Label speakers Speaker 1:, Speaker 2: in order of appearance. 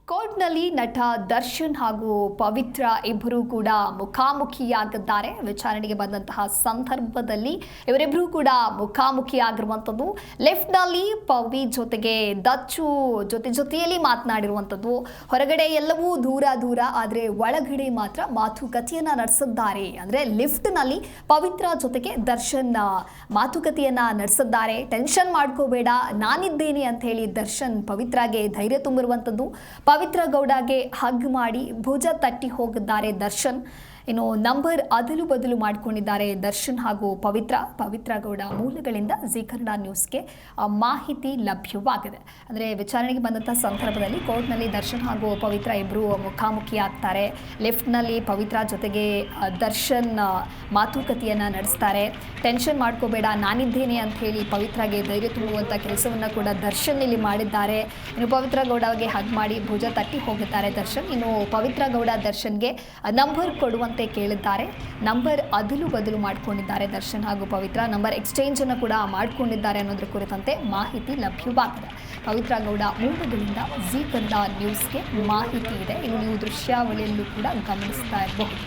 Speaker 1: ಕೋರ್ಟ್ನಲ್ಲಿ ನಟ ದರ್ಶನ್ ಹಾಗೂ ಪವಿತ್ರ ಇಬ್ಬರು ಕೂಡ ಮುಖಾಮುಖಿಯಾಗಿದ್ದಾರೆ. ವಿಚಾರಣೆಗೆ ಬಂದಂತಹ ಸಂದರ್ಭದಲ್ಲಿ ಇವರಿಬ್ಬರು ಕೂಡ ಮುಖಾಮುಖಿಯಾಗಿರುವಂಥದ್ದು. ಲೆಫ್ಟ್ನಲ್ಲಿ ಪವಿ ಜೊತೆಗೆ ದಚ್ಚು ಜೊತೆಯಲ್ಲಿ ಮಾತನಾಡಿರುವಂಥದ್ದು. ಹೊರಗಡೆ ಎಲ್ಲವೂ ದೂರ ಆದರೆ ಒಳಗಡೆ ಮಾತ್ರ ಮಾತುಕತೆಯನ್ನ ನಡೆಸಿದ್ದಾರೆ. ಅಂದರೆ ಲಿಫ್ಟ್ನಲ್ಲಿ ಪವಿತ್ರ ಜೊತೆಗೆ ದರ್ಶನ್ ಮಾತುಕತೆಯನ್ನ ನಡೆಸಿದ್ದಾರೆ. ಟೆನ್ಷನ್ ಮಾಡ್ಕೋಬೇಡ, ನಾನಿದ್ದೇನೆ ಅಂತ ಹೇಳಿ ದರ್ಶನ್ ಪವಿತ್ರಾಗೆ ಧೈರ್ಯ ತುಂಬಿರುವಂಥದ್ದು. ಪವಿತ್ರ ಗೌಡಗೆ ಹಗ್ ಮಾಡಿ ಭುಜ ತಟ್ಟಿ ಹೋಗಿದ್ದಾರೆ ದರ್ಶನ್. ಇನ್ನು ನಂಬರ್ ಅದಲು ಬದಲು ಮಾಡಿಕೊಂಡಿದ್ದಾರೆ ದರ್ಶನ್ ಹಾಗೂ ಪವಿತ್ರ ಗೌಡ ಮೂಲಗಳಿಂದ ಜಿ ಕನ್ನಡ ನ್ಯೂಸ್ಗೆ ಮಾಹಿತಿ ಲಭ್ಯವಾಗಿದೆ. ಅಂದರೆ ವಿಚಾರಣೆಗೆ ಬಂದಂಥ ಸಂದರ್ಭದಲ್ಲಿ ಕೋರ್ಟ್ನಲ್ಲಿ ದರ್ಶನ್ ಹಾಗೂ ಪವಿತ್ರ ಇಬ್ಬರು ಮುಖಾಮುಖಿ ಆಗ್ತಾರೆ. ಲೆಫ್ಟ್ನಲ್ಲಿ ಪವಿತ್ರ ಜೊತೆಗೆ ದರ್ಶನ್ ಮಾತುಕತೆಯನ್ನು ನಡೆಸ್ತಾರೆ. ಟೆನ್ಷನ್ ಮಾಡ್ಕೋಬೇಡ, ನಾನಿದ್ದೇನೆ ಅಂತ ಹೇಳಿ ಪವಿತ್ರಾಗೆ ಧೈರ್ಯ ತುಂಬುವಂಥ ಕೆಲಸವನ್ನು ಕೂಡ ದರ್ಶನ್ ಇಲ್ಲಿ ಮಾಡಿದ್ದಾರೆ. ಇನ್ನು ಪವಿತ್ರ ಗೌಡಗೆ ಹಗ್ ಮಾಡಿ ಭುಜ ತಟ್ಟಿ ಹೋಗುತ್ತಾರೆ ದರ್ಶನ್. ಇನ್ನು ಪವಿತ್ರ ಗೌಡ ದರ್ಶನ್ಗೆ ನಂಬರ್ ಕೊಡುವಂತೆ ಕೇಳಿದ್ದಾರೆ. ನಂಬರ್ ಅದಲು ಬದಲು ಮಾಡಿಕೊಂಡಿದ್ದಾರೆ ದರ್ಶನ್ ಹಾಗೂ ಪವಿತ್ರ. ನಂಬರ್ ಎಕ್ಸ್ಚೇಂಜ್ ಅನ್ನು ಕೂಡ ಮಾಡಿಕೊಂಡಿದ್ದಾರೆ ಅನ್ನೋದ್ರ ಕುರಿತಂತೆ ಮಾಹಿತಿ ಲಭ್ಯವಾಗಿದೆ. ಪವಿತ್ರ ಗೌಡ ಮೂಲಗಳಿಂದ ಜಿ ಕನ್ನಡ ನ್ಯೂಸ್ಗೆ ಮಾಹಿತಿ ಇದೆ. ಇನ್ನು ನೀವು ದೃಶ್ಯಾವಳಿಯಲ್ಲೂ ಕೂಡ ಗಮನಿಸ್ತಾ ಇರಬಹುದು.